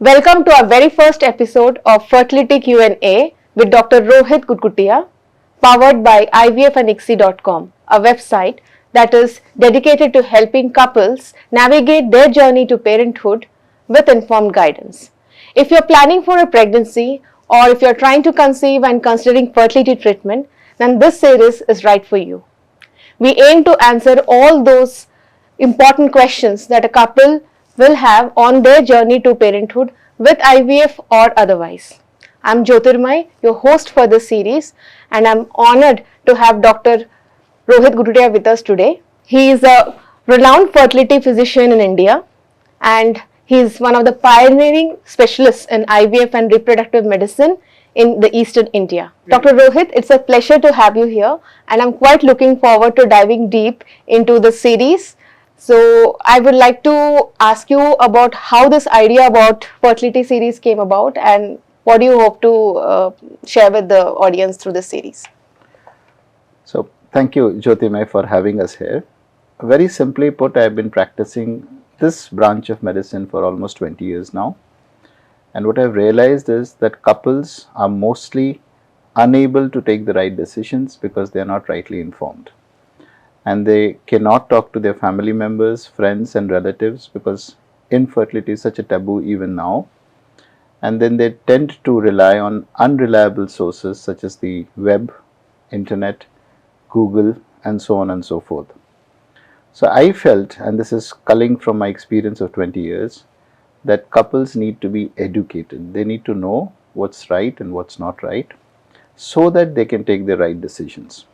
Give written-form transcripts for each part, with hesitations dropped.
Welcome to our very first episode of Fertility Q&A with Dr. Rohit Gutgutia, powered by IVFandICSI.com, a website that is dedicated to helping couples navigate their journey to parenthood with informed guidance. If you're planning for a pregnancy or if you're trying to conceive and considering fertility treatment, then this series is right for you. We aim to answer all those important questions that a couple will have on their journey to parenthood with IVF or otherwise. I'm Jyotirmay, your host for this series, and I'm honored to have Dr. Rohit Gutgutia with us today. He is a renowned fertility physician in India, and he is one of the pioneering specialists in IVF and reproductive medicine in the Eastern India. Dr. Rohit, it's a pleasure to have you here, and I'm quite looking forward to diving deep into the series. So I would like to ask you about how this idea about fertility series came about and what do you hope to share with the audience through this series? So thank you, Jyotirmay, for having us here. Very simply put, I have been practicing this branch of medicine for almost 20 years now. And what I've realized is that couples are mostly unable to take the right decisions because they are not rightly informed. And they cannot talk to their family members, friends and relatives because infertility is such a taboo even now. And then they tend to rely on unreliable sources such as the web, internet, Google and so on and so forth. So I felt, and this is culling from my experience of 20 years, that couples need to be educated. They need to know what's right and what's not right so that they can take the right decisions.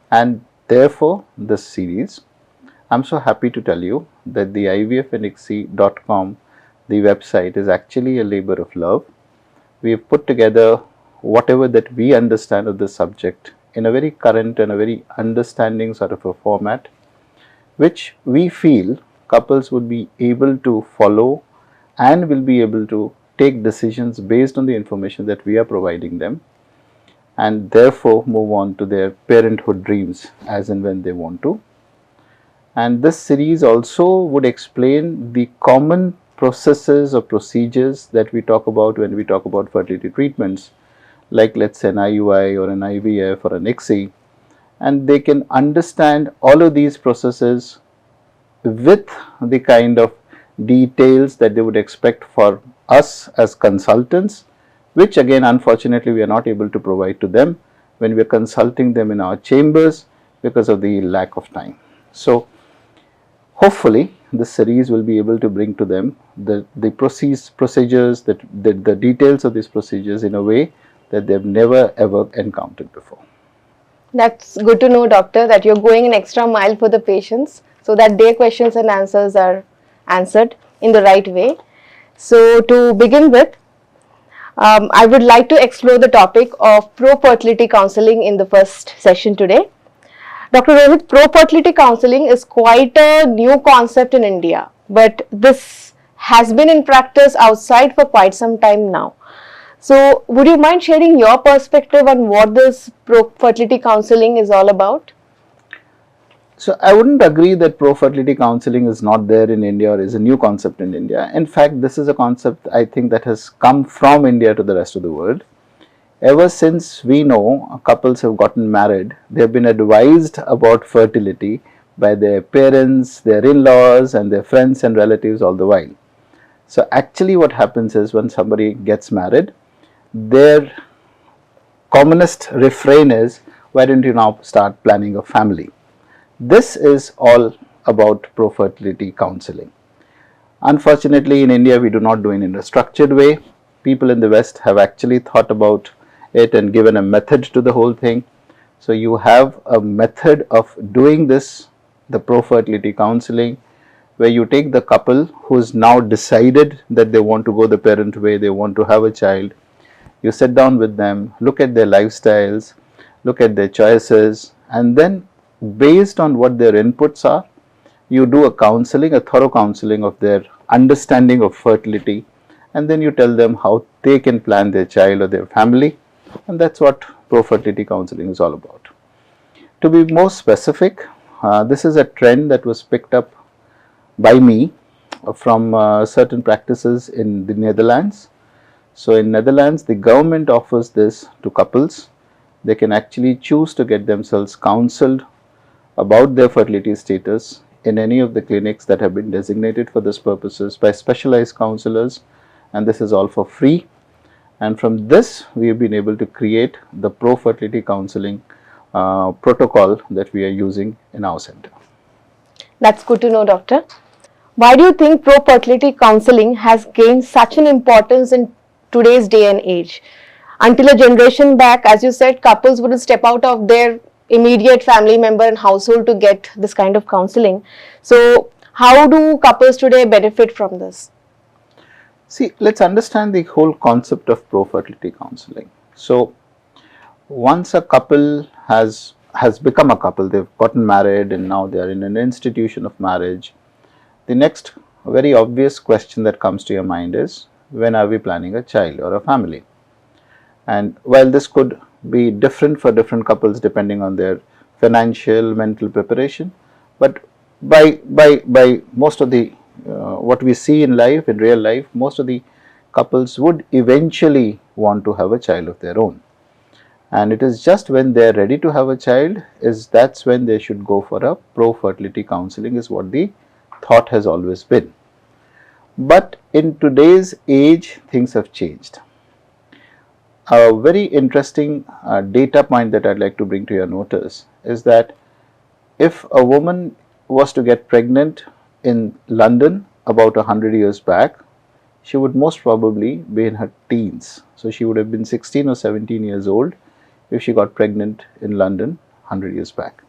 And therefore, this series, I'm so happy to tell you that the IVFandICSI.com, the website, is actually a labor of love. We have put together whatever that we understand of this subject in a very current and a very understanding sort of a format, which we feel couples would be able to follow and will be able to take decisions based on the information that we are providing them, and therefore move on to their parenthood dreams as and when they want to. And this series also would explain the common processes or procedures that we talk about when we talk about fertility treatments, like let's say an IUI or an IVF or an ICSI, and they can understand all of these processes with the kind of details that they would expect for us as consultants, which again unfortunately we are not able to provide to them when we are consulting them in our chambers because of the lack of time. So hopefully this series will be able to bring to them the procedures, the details of these procedures in a way that they have never ever encountered before. That's good to know, doctor, that you're going an extra mile for the patients so that their questions and answers are answered in the right way. So to begin with, I would like to explore the topic of pro-fertility counseling in the first session today. Dr. Rohit, pro-fertility counseling is quite a new concept in India, but this has been in practice outside for quite some time now. So would you mind sharing your perspective on what this pro-fertility counseling is all about? So I wouldn't agree that pro-fertility counseling is not there in India or is a new concept in India. In fact, this is a concept I think that has come from India to the rest of the world. Ever since we know couples have gotten married, they have been advised about fertility by their parents, their in-laws and their friends and relatives all the while. So actually what happens is when somebody gets married, their commonest refrain is, why don't you now start planning a family? This is all about pro-fertility counseling. Unfortunately, in India, we do not do it in a structured way. People in the West have actually thought about it and given a method to the whole thing. So you have a method of doing this, the pro-fertility counseling, where you take the couple who's now decided that they want to go the parent way, they want to have a child. You sit down with them, look at their lifestyles, look at their choices, and then based on what their inputs are, you do a counseling, a thorough counseling of their understanding of fertility, and then you tell them how they can plan their child or their family, and that's what pro-fertility counseling is all about. To be more specific, this is a trend that was picked up by me from certain practices in the Netherlands. So in Netherlands, the government offers this to couples. They can actually choose to get themselves counseled about their fertility status in any of the clinics that have been designated for this purposes by specialized counselors, and this is all for free. And from this, we have been able to create the Pro-fertility Counseling protocol that we are using in our center. That's good to know, doctor. Why do you think pro-fertility counseling has gained such an importance in today's day and age? Until a generation back, as you said, couples wouldn't step out of their immediate family member and household to get this kind of counseling. So, how do couples today benefit from this? See, let's understand the whole concept of pro-fertility counseling. So, once a couple has become a couple, they've gotten married and now they are in an institution of marriage, the next very obvious question that comes to your mind is, when are we planning a child or a family? And while this could be different for different couples depending on their financial, mental preparation, but by most of the what we see in life, in real life, most of the couples would eventually want to have a child of their own. And it is just when they are ready to have a child, that's when they should go for a pro-fertility counseling, is what the thought has always been. But in today's age, things have changed. A very interesting data point that I'd like to bring to your notice is that if a woman was to get pregnant in London about 100 years back, she would most probably be in her teens. So she would have been 16 or 17 years old if she got pregnant in London 100 years back.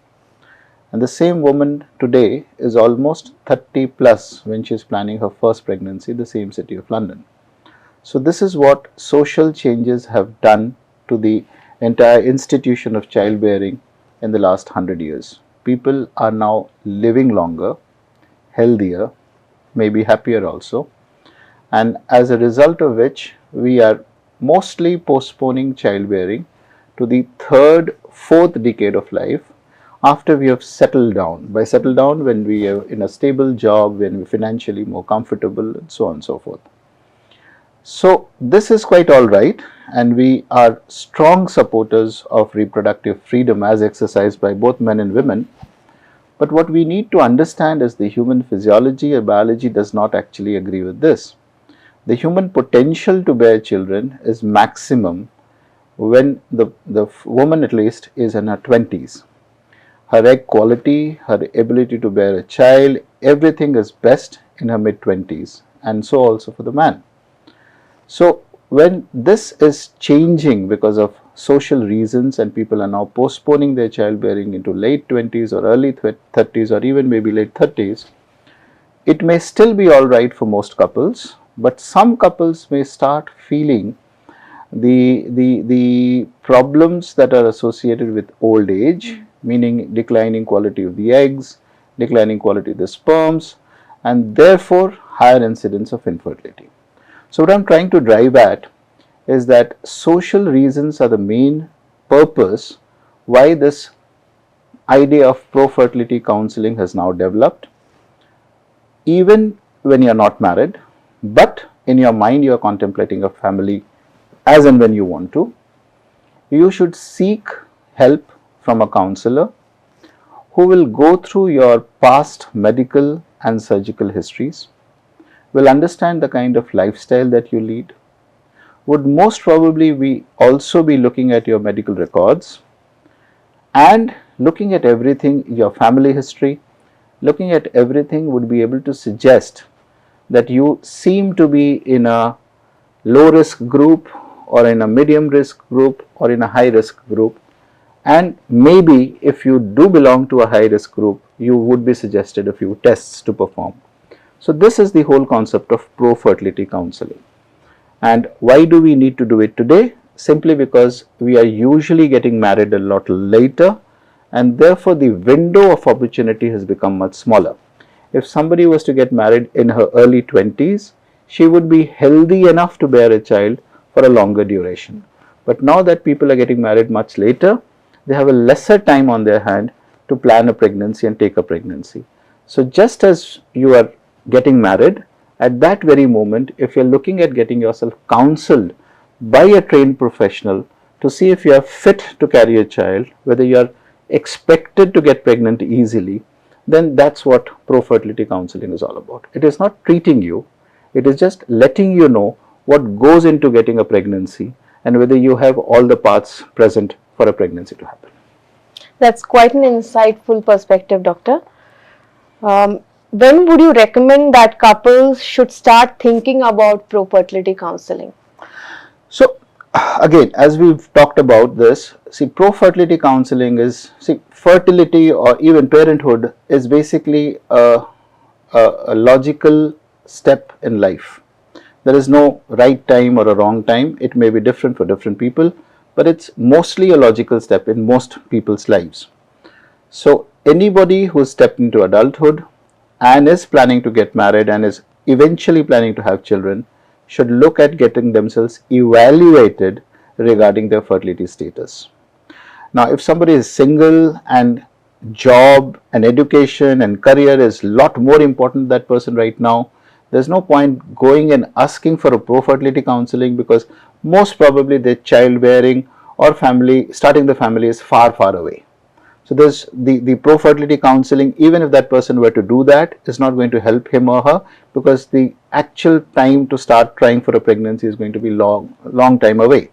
And the same woman today is almost 30 plus when she is planning her first pregnancy in the same city of London. So this is what social changes have done to the entire institution of childbearing in the last 100 years. People are now living longer, healthier, maybe happier also, and as a result of which we are mostly postponing childbearing to the third, fourth decade of life after we have settled down. By settled down, when we are in a stable job, when we are financially more comfortable, and so on and so forth. So this is quite all right, and we are strong supporters of reproductive freedom as exercised by both men and women. But what we need to understand is the human physiology or biology does not actually agree with this. The human potential to bear children is maximum when the woman at least is in her 20s. Her egg quality, her ability to bear a child, everything is best in her mid-20s, and so also for the man. So when this is changing because of social reasons and people are now postponing their childbearing into late 20s or early 30s or even maybe late 30s, it may still be all right for most couples, but some couples may start feeling the problems that are associated with old age, meaning declining quality of the eggs, declining quality of the sperms, and therefore higher incidence of infertility. So what I'm trying to drive at is that social reasons are the main purpose why this idea of pro-fertility counseling has now developed. Even when you're not married, but in your mind you're contemplating a family as and when you want to, you should seek help from a counselor who will go through your past medical and surgical histories, will understand the kind of lifestyle that you lead, would most probably also be looking at your medical records and looking at everything, your family history, looking at everything would be able to suggest that you seem to be in a low risk group or in a medium risk group or in a high risk group, and maybe if you do belong to a high risk group, you would be suggested a few tests to perform. So this is the whole concept of pro-fertility counseling. And why do we need to do it today? Simply because we are usually getting married a lot later, and therefore the window of opportunity has become much smaller. If somebody was to get married in her early 20s, she would be healthy enough to bear a child for a longer duration. But now that people are getting married much later, they have a lesser time on their hand to plan a pregnancy and take a pregnancy. So just as you are getting married, at that very moment, if you're looking at getting yourself counseled by a trained professional to see if you are fit to carry a child, whether you are expected to get pregnant easily, then that's what pro-fertility counseling is all about. It is not treating you, it is just letting you know what goes into getting a pregnancy and whether you have all the parts present for a pregnancy to happen. That's quite an insightful perspective, Doctor. When would you recommend that couples should start thinking about pro-fertility counseling? So, again, as we've talked about this, see, pro-fertility counseling is, see, fertility or even parenthood is basically a logical step in life. There is no right time or a wrong time. It may be different for different people, but it's mostly a logical step in most people's lives. So, anybody who's stepped into adulthood and is planning to get married and is eventually planning to have children should look at getting themselves evaluated regarding their fertility status. Now, if somebody is single and job and education and career is a lot more important to that person right now, there's no point going and asking for a pro-fertility counseling, because most probably their childbearing or starting the family is far, far away. So there's the pro-fertility counseling, even if that person were to do that, is not going to help him or her, because the actual time to start trying for a pregnancy is going to be long time away.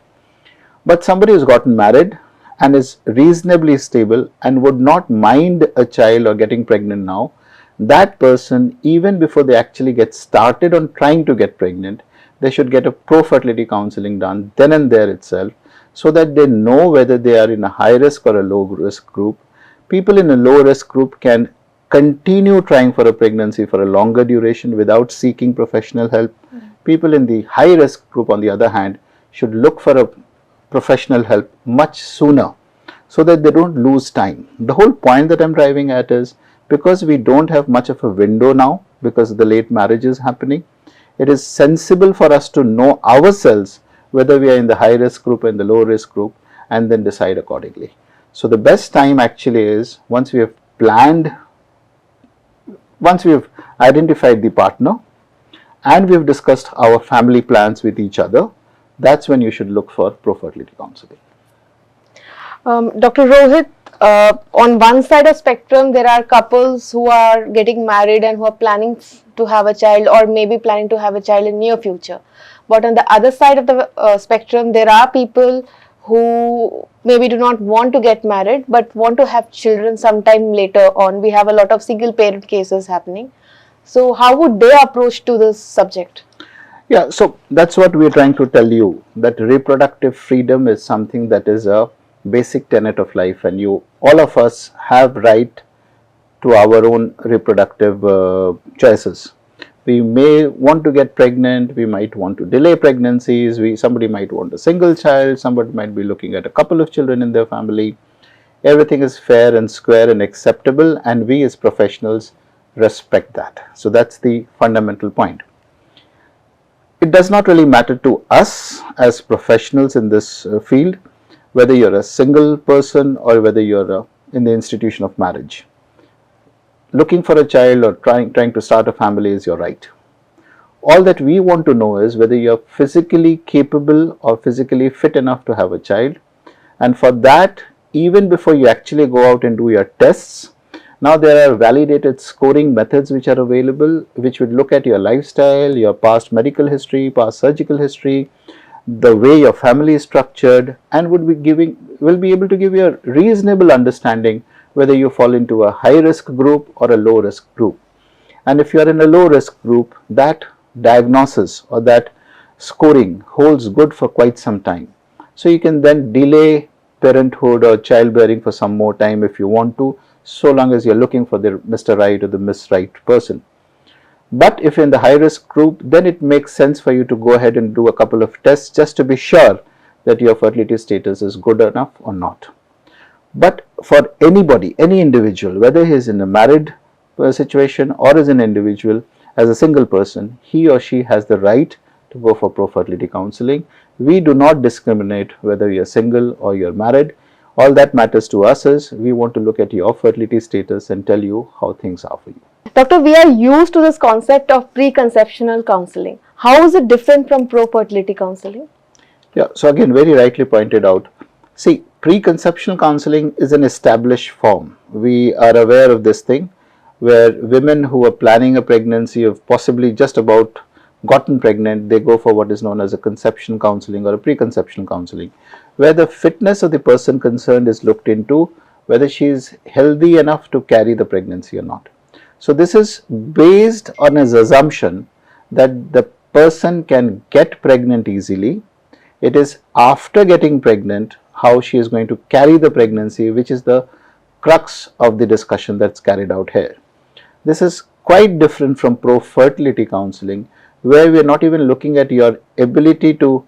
But somebody who's gotten married and is reasonably stable and would not mind a child or getting pregnant now, that person, even before they actually get started on trying to get pregnant, they should get a pro-fertility counseling done then and there itself, so that they know whether they are in a high risk or a low risk group. People in a low risk group can continue trying for a pregnancy for a longer duration without seeking professional help. People in the high risk group, on the other hand, should look for a professional help much sooner so that they don't lose time. The whole point that I'm driving at is, because we don't have much of a window now because the late marriage is happening, it is sensible for us to know ourselves whether we are in the high risk group or in the low risk group, and then decide accordingly. So the best time actually is once we have identified the partner and we have discussed our family plans with each other, that's when you should look for pro-fertility counseling. Dr. Rohit, on one side of spectrum, there are couples who are getting married and who are planning to have a child, or maybe planning to have a child in near future. But on the other side of the spectrum, there are people who maybe do not want to get married but want to have children sometime later on. We have a lot of single parent cases happening. So how would they approach to this subject? Yeah, so that's what we're trying to tell you, that reproductive freedom is something that is a basic tenet of life, and all of us have right to our own reproductive choices. We may want to get pregnant, we might want to delay pregnancies, somebody might want a single child, somebody might be looking at a couple of children in their family. Everything is fair and square and acceptable, and we as professionals respect that. So that's the fundamental point. It does not really matter to us as professionals in this field whether you're a single person or whether you're in the institution of marriage. Looking for a child or trying to start a family is your right. All that we want to know is whether you're physically capable or physically fit enough to have a child, and for that, even before you actually go out and do your tests, now there are validated scoring methods which are available, which would look at your lifestyle, your past medical history, past surgical history, the way your family is structured, and will be able to give you a reasonable understanding whether you fall into a high risk group or a low risk group. And if you are in a low risk group, that diagnosis or that scoring holds good for quite some time. So you can then delay parenthood or childbearing for some more time if you want to, so long as you're looking for the Mr. Right or the Miss Right person. But if you're in the high risk group, then it makes sense for you to go ahead and do a couple of tests just to be sure that your fertility status is good enough or not. But for anybody, any individual, whether he is in a married situation or is an individual, as a single person, he or she has the right to go for pro-fertility counseling. We do not discriminate whether you're single or you're married. All that matters to us is we want to look at your fertility status and tell you how things are for you. Doctor, we are used to this concept of preconceptional counseling. How is it different from pro-fertility counseling? Yeah, so again, very rightly pointed out. See, preconception counseling is an established form. We are aware of this thing where women who are planning a pregnancy, have possibly just about gotten pregnant, they go for what is known as a conception counseling or a preconception counseling, where the fitness of the person concerned is looked into, whether she is healthy enough to carry the pregnancy or not. So this is based on his assumption that the person can get pregnant easily. It is after getting pregnant how she is going to carry the pregnancy, which is the crux of the discussion that's carried out here. This is quite different from pro-fertility counseling, where we are not even looking at your ability to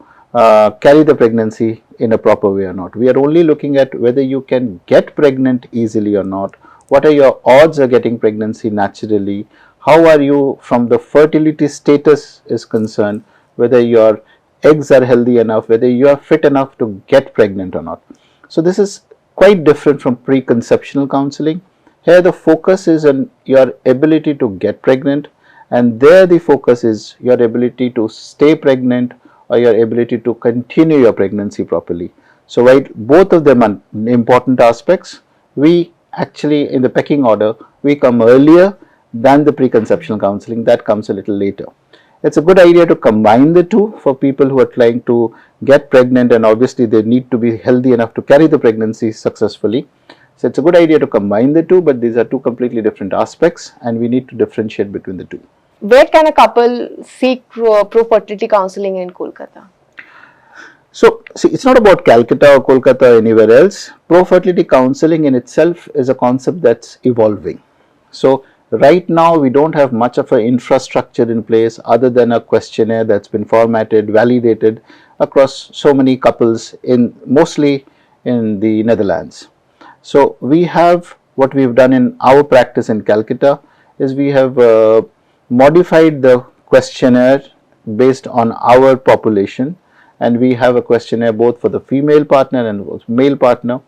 carry the pregnancy in a proper way or not. We are only looking at whether you can get pregnant easily or not, what are your odds of getting pregnancy naturally, how are you from the fertility status is concerned, whether your eggs are healthy enough, whether you are fit enough to get pregnant or not. So this is quite different from preconceptional counseling. Here the focus is on your ability to get pregnant, and there the focus is your ability to stay pregnant or your ability to continue your pregnancy properly. So while both of them are important aspects, we actually, in the pecking order, we come earlier than the preconceptional counseling. That comes a little later. It's a good idea to combine the two for people who are trying to get pregnant, and obviously they need to be healthy enough to carry the pregnancy successfully. So it's a good idea to combine the two, but these are two completely different aspects and we need to differentiate between the two. Where can a couple seek pro-fertility counseling in Kolkata? So, see, it's not about Calcutta or Kolkata or anywhere else. Pro-fertility counseling in itself is a concept that's evolving. So, right now we don't have much of an infrastructure in place other than a questionnaire that's been formatted, validated across so many couples mostly in the Netherlands. So, we have what we've done in our practice in Calcutta is we have modified the questionnaire based on our population, and we have a questionnaire both for the female partner and male partner,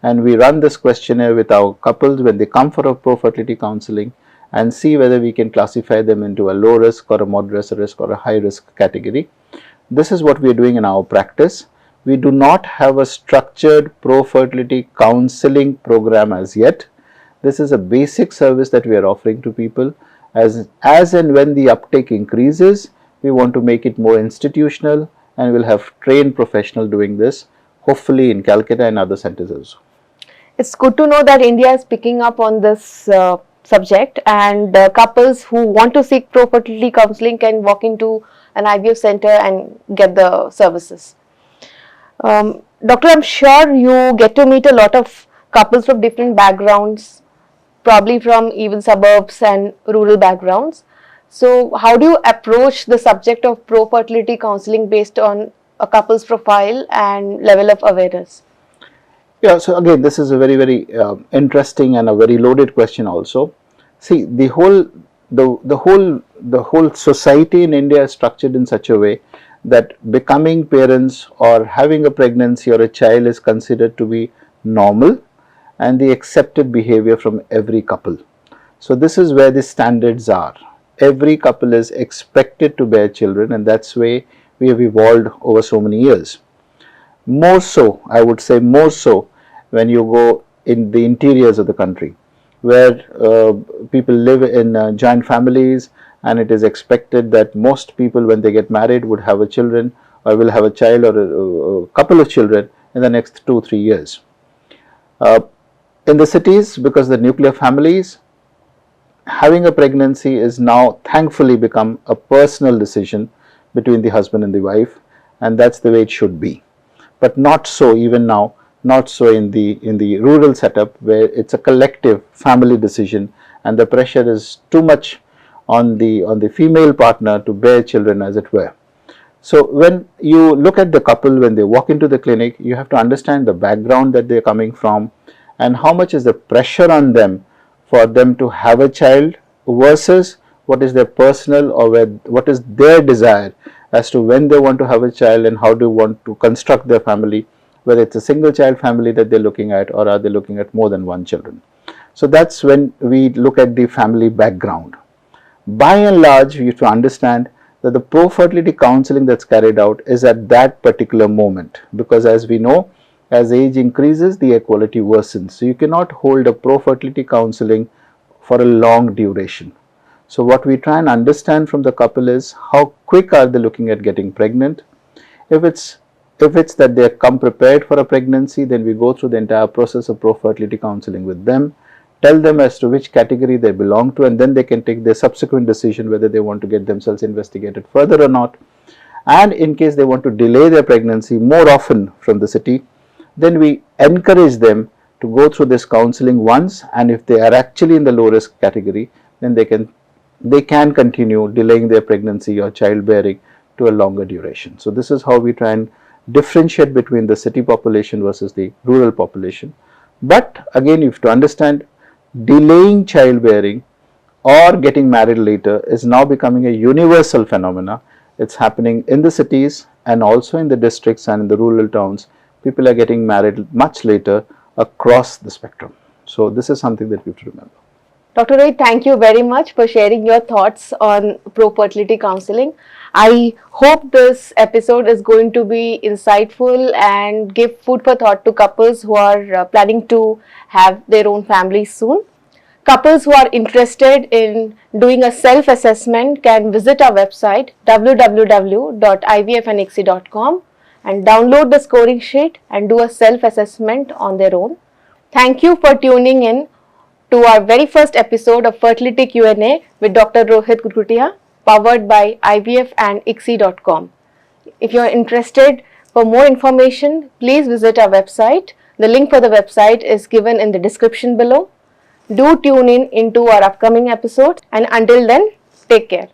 and we run this questionnaire with our couples when they come for a pro-fertility counseling and see whether we can classify them into a low risk or a moderate risk or a high risk category. This is what we are doing in our practice. We do not have a structured pro-fertility counseling program as yet. This is a basic service that we are offering to people. As and when the uptake increases, we want to make it more institutional, and we'll have trained professionals doing this, hopefully in Calcutta and other centers also. It's good to know that India is picking up on this subject, and couples who want to seek pro-fertility counseling can walk into an IVF center and get the services. Doctor, I'm sure you get to meet a lot of couples from different backgrounds, probably from even suburbs and rural backgrounds. So how do you approach the subject of pro-fertility counseling based on a couple's profile and level of awareness? Yeah, so again, this is a very, very interesting and a very loaded question also. See, the whole society in India is structured in such a way that becoming parents or having a pregnancy or a child is considered to be normal and the accepted behavior from every couple. So this is where the standards are. Every couple is expected to bear children, and that's why we have evolved over so many years. More so, I would say more so when you go in the interiors of the country, where people live in joint families, and it is expected that most people when they get married would have a children or will have a child or a couple of children in the next 2-3 years. In the cities, because the nuclear families, having a pregnancy is now thankfully become a personal decision between the husband and the wife, and that's the way it should be. But not so even now, not so in the rural setup, where it's a collective family decision and the pressure is too much on the female partner to bear children, as it were. So when you look at the couple when they walk into the clinic, you have to understand the background that they're coming from and how much is the pressure on them for them to have a child versus what is their personal or what is their desire as to when they want to have a child and how they want to construct their family, whether it's a single child family that they're looking at or are they looking at more than one children. So that's when we look at the family background. By and large, you have to understand that the pro-fertility counseling that's carried out is at that particular moment, because as we know, as age increases, the egg quality worsens. So you cannot hold a pro-fertility counseling for a long duration. So what we try and understand from the couple is how quick are they looking at getting pregnant. If it's that they come prepared for a pregnancy, then we go through the entire process of pro-fertility counseling with them, tell them as to which category they belong to, and then they can take their subsequent decision whether they want to get themselves investigated further or not. And in case they want to delay their pregnancy more often from the city, then we encourage them to go through this counseling once, and if they are actually in the low risk category, then they can continue delaying their pregnancy or childbearing to a longer duration. So this is how we try and differentiate between the city population versus the rural population. But again, you have to understand, delaying childbearing or getting married later is now becoming a universal phenomena. It's happening in the cities and also in the districts and in the rural towns. People are getting married much later across the spectrum. So this is something that we have to remember. Dr. Rohit, thank you very much for sharing your thoughts on pro-fertility counseling. I hope this episode is going to be insightful and give food for thought to couples who are planning to have their own families soon. Couples who are interested in doing a self-assessment can visit our website www.ivfandixi.com and download the scoring sheet and do a self-assessment on their own. Thank you for tuning in to our very first episode of Fertility Q&A with Dr. Rohit Gutgutia, powered by ivfandixi.com. If you are interested for more information, please visit our website. The link for the website is given in the description below. Do tune in into our upcoming episodes, and until then, take care.